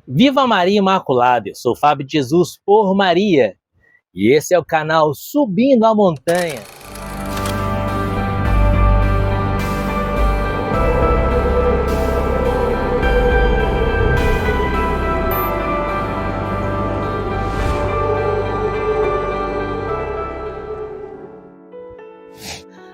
Viva Maria Imaculada! Eu sou Fábio de Jesus por Maria e esse é o canal Subindo a Montanha.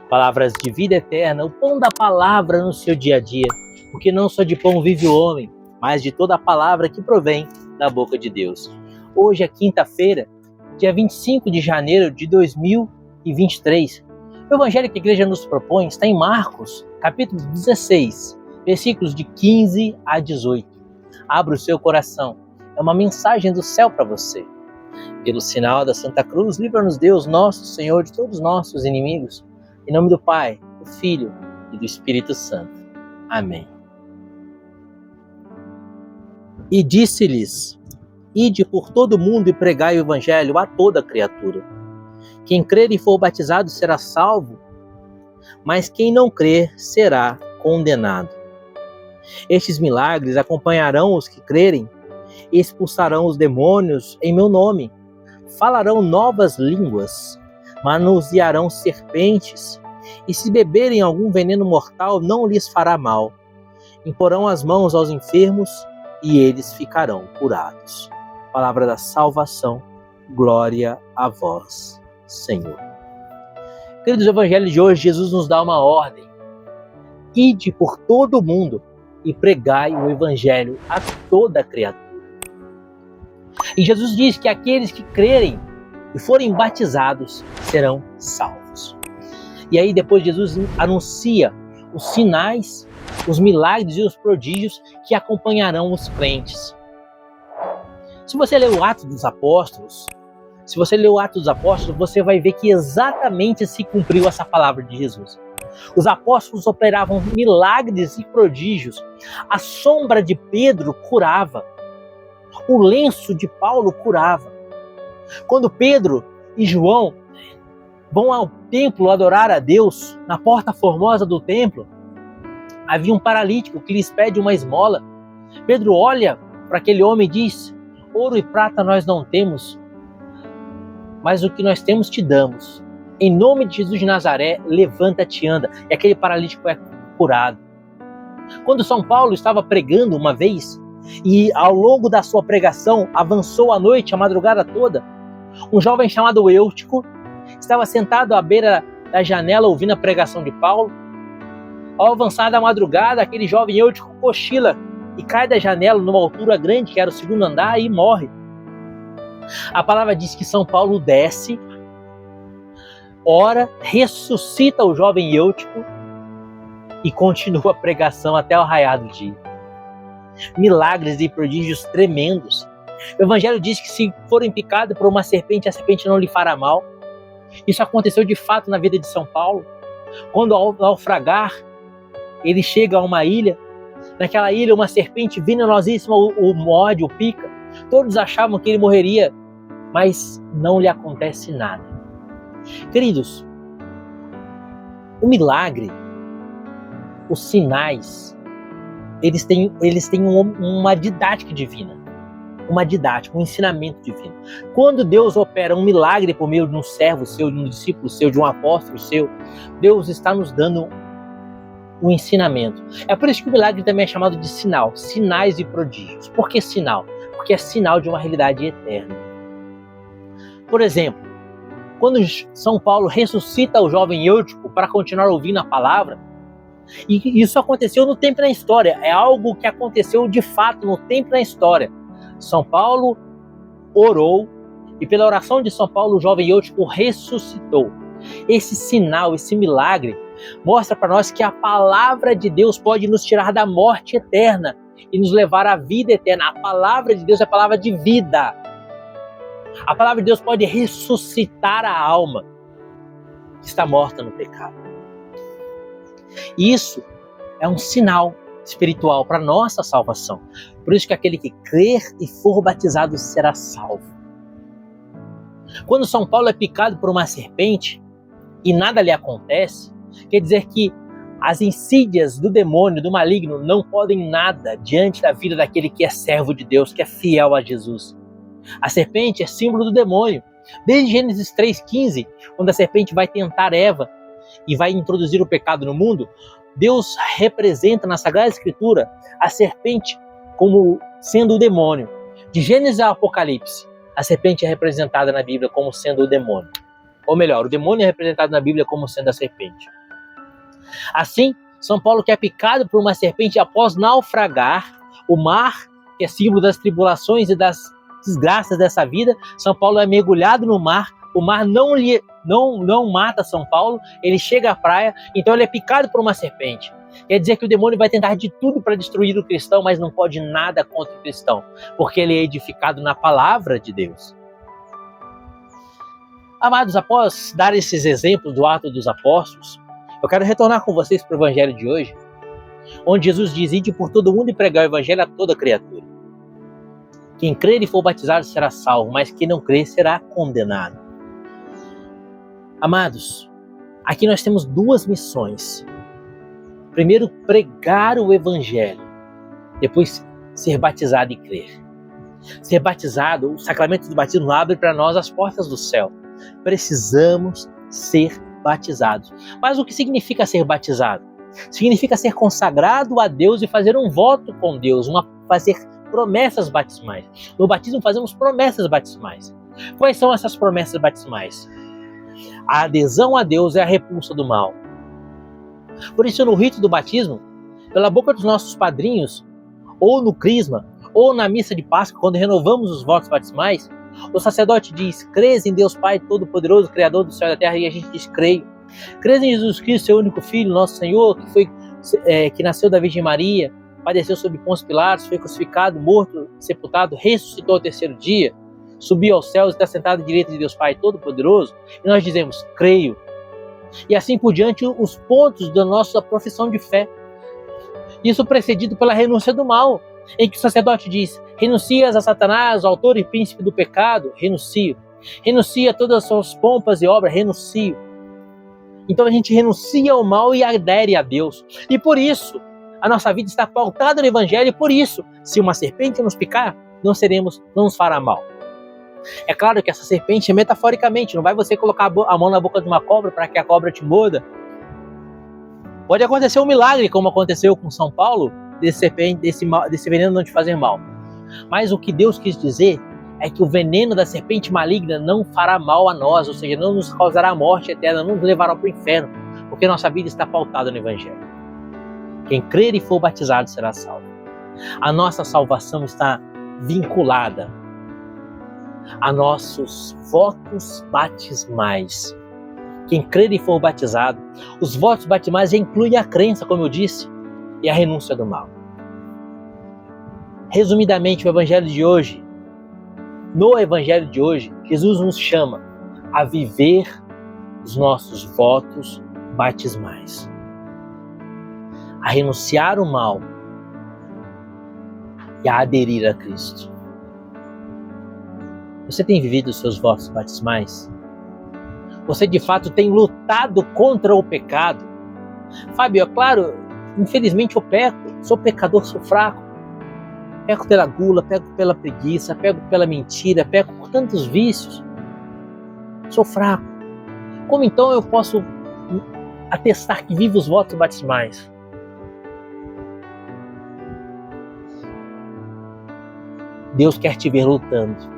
Palavras de vida eterna, o pão da palavra no seu dia a dia, porque não só de pão vive o homem, mas de toda a palavra que provém da boca de Deus. Hoje é quinta-feira, dia 25 de janeiro de 2023. O evangelho que a igreja nos propõe está em Marcos, capítulo 16, versículos de 15 a 18. Abra o seu coração, é uma mensagem do céu para você. Pelo sinal da Santa Cruz, livra-nos Deus, nosso Senhor, de todos os nossos inimigos. Em nome do Pai, do Filho e do Espírito Santo. Amém. E disse-lhes: Ide por todo o mundo e pregai o evangelho a toda criatura. Quem crer e for batizado será salvo, mas quem não crer será condenado. Estes milagres acompanharão os que crerem, expulsarão os demônios em meu nome, falarão novas línguas, manusearão serpentes, e se beberem algum veneno mortal não lhes fará mal. Imporão as mãos aos enfermos e eles ficarão curados. Palavra da salvação, glória a vós, Senhor. Queridos, no evangelho de hoje, Jesus nos dá uma ordem. Ide por todo o mundo e pregai o evangelho a toda criatura. E Jesus diz que aqueles que crerem e forem batizados serão salvos. E aí depois Jesus anuncia os sinais, os milagres e os prodígios que acompanharão os crentes. Se você ler o Atos dos Apóstolos, você vai ver que exatamente se cumpriu essa palavra de Jesus. Os apóstolos operavam milagres e prodígios. A sombra de Pedro curava. O lenço de Paulo curava. Quando Pedro e João vão ao templo adorar a Deus, na porta formosa do templo, havia um paralítico que lhes pede uma esmola. Pedro olha para aquele homem e diz: ouro e prata nós não temos, mas o que nós temos te damos. Em nome de Jesus de Nazaré, levanta-te e anda. E aquele paralítico é curado. Quando São Paulo estava pregando uma vez, e ao longo da sua pregação, avançou a noite, a madrugada toda, um jovem chamado Eutico estava sentado à beira da janela ouvindo a pregação de Paulo. Ao avançar da madrugada, aquele jovem Eutico cochila e cai da janela numa altura grande, que era o segundo andar, e morre. A palavra diz que São Paulo desce, ora, ressuscita o jovem Eutico e continua a pregação até o raiar do dia. Milagres e prodígios tremendos. O evangelho diz que se forem picados por uma serpente, a serpente não lhe fará mal. Isso aconteceu de fato na vida de São Paulo. Quando ao naufragar, ele chega a uma ilha. Naquela ilha, uma serpente venenosíssima o morde, o pica. Todos achavam que ele morreria, mas não lhe acontece nada. Queridos, o milagre, os sinais, eles têm uma didática divina. Um ensinamento divino. Quando Deus opera um milagre por meio de um servo seu, de um discípulo seu, de um apóstolo seu, Deus está nos dando um ensinamento. É por isso que o milagre também é chamado de sinal, sinais e prodígios. Por que sinal? Porque é sinal de uma realidade eterna. Por exemplo, quando São Paulo ressuscita o jovem Eutico para continuar ouvindo a palavra, e isso aconteceu no tempo e na história, é algo que aconteceu de fato no tempo e na história. São Paulo orou e pela oração de São Paulo o jovem Eutico ressuscitou. Esse sinal, esse milagre mostra para nós que a palavra de Deus pode nos tirar da morte eterna e nos levar à vida eterna. A palavra de Deus é a palavra de vida. A palavra de Deus pode ressuscitar a alma que está morta no pecado. Isso é um sinal espiritual para nossa salvação. Por isso que aquele que crer e for batizado será salvo. Quando São Paulo é picado por uma serpente e nada lhe acontece, quer dizer que As insídias do demônio, do maligno, não podem nada diante da vida daquele que é servo de Deus, que é fiel a Jesus. A serpente é símbolo do demônio. Desde Gênesis 3,15, quando a serpente vai tentar Eva e vai introduzir o pecado no mundo, Deus representa na Sagrada Escritura a serpente como sendo o demônio. De Gênesis ao Apocalipse, a serpente é representada na Bíblia como sendo o demônio. Ou melhor, o demônio é representado na Bíblia como sendo a serpente. Assim, São Paulo, que é picado por uma serpente após naufragar, o mar, que é símbolo das tribulações e das desgraças dessa vida, São Paulo é mergulhado no mar, o mar não mata São Paulo, ele chega à praia, então ele é picado por uma serpente. Quer dizer que o demônio vai tentar de tudo para destruir o cristão, mas não pode nada contra o cristão, porque ele é edificado na palavra de Deus. Amados, após dar esses exemplos do Atos dos Apóstolos, eu quero retornar com vocês para o Evangelho de hoje, onde Jesus diz: ide por todo mundo e pregar o Evangelho a toda criatura. Quem crer e for batizado será salvo, mas quem não crer será condenado. Amados, aqui nós temos duas missões. Primeiro, pregar o Evangelho. Depois, ser batizado e crer. Ser batizado, o sacramento do batismo abre para nós as portas do céu. Precisamos ser batizados. Mas o que significa ser batizado? Significa ser consagrado a Deus e fazer um voto com Deus, fazer promessas batismais. No batismo fazemos promessas batismais. Quais são essas promessas batismais? A adesão a Deus é a repulsa do mal. Por isso, no rito do batismo, pela boca dos nossos padrinhos, ou no crisma, ou na missa de Páscoa, quando renovamos os votos batismais, o sacerdote diz: crês em Deus Pai Todo-Poderoso, Criador do céu e da terra, e a gente diz: creio. Crês em Jesus Cristo, seu único Filho, nosso Senhor, que nasceu da Virgem Maria, padeceu sob Pôncio Pilatos, foi crucificado, morto, sepultado, ressuscitou ao terceiro dia, subiu aos céus e está sentado à direita de Deus Pai Todo-Poderoso, e nós dizemos: creio. E assim por diante, os pontos da nossa profissão de fé. Isso precedido pela renúncia do mal, em que o sacerdote diz: renuncias a Satanás, autor e príncipe do pecado, renuncio. Renuncia a todas as suas pompas e obras, renuncio. Então a gente renuncia ao mal e adere a Deus. E por isso, a nossa vida está pautada no Evangelho, e por isso, se uma serpente nos picar, não nos fará mal. É claro que essa serpente é metaforicamente, não vai você colocar a mão na boca de uma cobra para que a cobra te morda. Pode acontecer um milagre, como aconteceu com São Paulo, desse veneno não te fazer mal. Mas o que Deus quis dizer é que o veneno da serpente maligna não fará mal a nós, ou seja, não nos causará morte eterna, não nos levará para o inferno, porque nossa vida está pautada no Evangelho. Quem crer e for batizado será salvo. A nossa salvação está vinculada a nossos votos batismais. Quem crer e for batizado, os votos batismais incluem a crença, como eu disse, e a renúncia do mal. Resumidamente, no Evangelho de hoje, Jesus nos chama a viver os nossos votos batismais, a renunciar o mal e a aderir a Cristo. Você tem vivido os seus votos batismais? Você de fato tem lutado contra o pecado? Fábio, é claro, infelizmente eu peco, sou pecador, sou fraco. Peco pela gula, peco pela preguiça, peco pela mentira, peco por tantos vícios. Sou fraco. Como então eu posso atestar que vivo os votos batismais? Deus quer te ver lutando.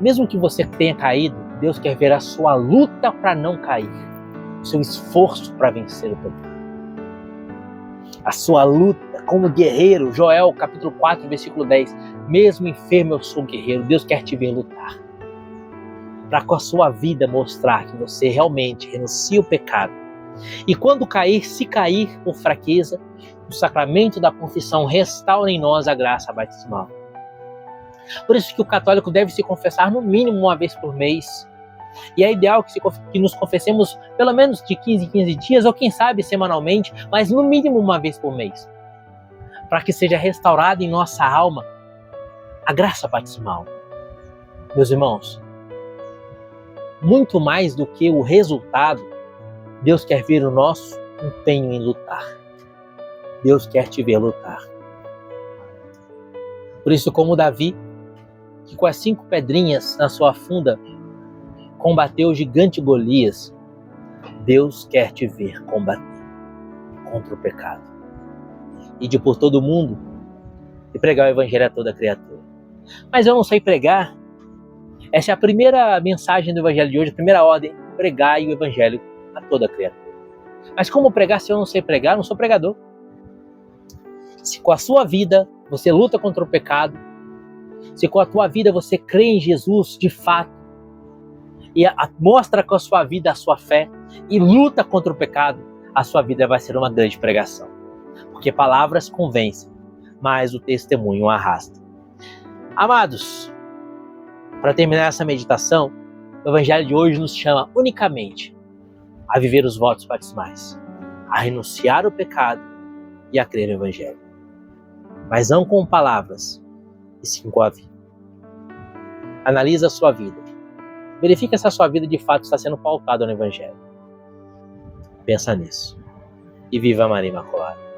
Mesmo que você tenha caído, Deus quer ver a sua luta para não cair, o seu esforço para vencer o pecado. A sua luta como guerreiro, Joel capítulo 4, versículo 10, mesmo enfermo eu sou guerreiro. Deus quer te ver lutar, para com a sua vida mostrar que você realmente renuncia o pecado. E quando cair, se cair por fraqueza, o sacramento da confissão restaura em nós a graça batismal. Por isso que o católico deve se confessar no mínimo uma vez por mês. E é ideal que nos confessemos pelo menos de 15 em 15 dias, ou quem sabe semanalmente, mas no mínimo uma vez por mês. Para que seja restaurada em nossa alma a graça batismal. Meus irmãos, muito mais do que o resultado, Deus quer ver o nosso empenho em lutar. Deus quer te ver lutar. Por isso, como Davi, que com as 5 pedrinhas na sua funda combateu o gigante Golias, Deus quer te ver combater contra o pecado. Ir por todo o mundo e pregar o evangelho a toda criatura. Mas eu não sei pregar. Essa é a primeira mensagem do evangelho de hoje, a primeira ordem: pregai o evangelho a toda criatura. Mas como pregar se eu não sei pregar? Eu não sou pregador. Se com a sua vida você luta contra o pecado, se com a tua vida você crê em Jesus de fato, e mostra com a sua vida a sua fé, e luta contra o pecado, a sua vida vai ser uma grande pregação. Porque palavras convencem, mas o testemunho arrasta. Amados, para terminar essa meditação, o evangelho de hoje nos chama unicamente a viver os votos batismais, a renunciar ao pecado e a crer no evangelho. Mas não com palavras, e sim com a vida. Analisa a sua vida. Verifica se a sua vida de fato está sendo pautada no evangelho. Pensa nisso. E viva Maria Imaculada.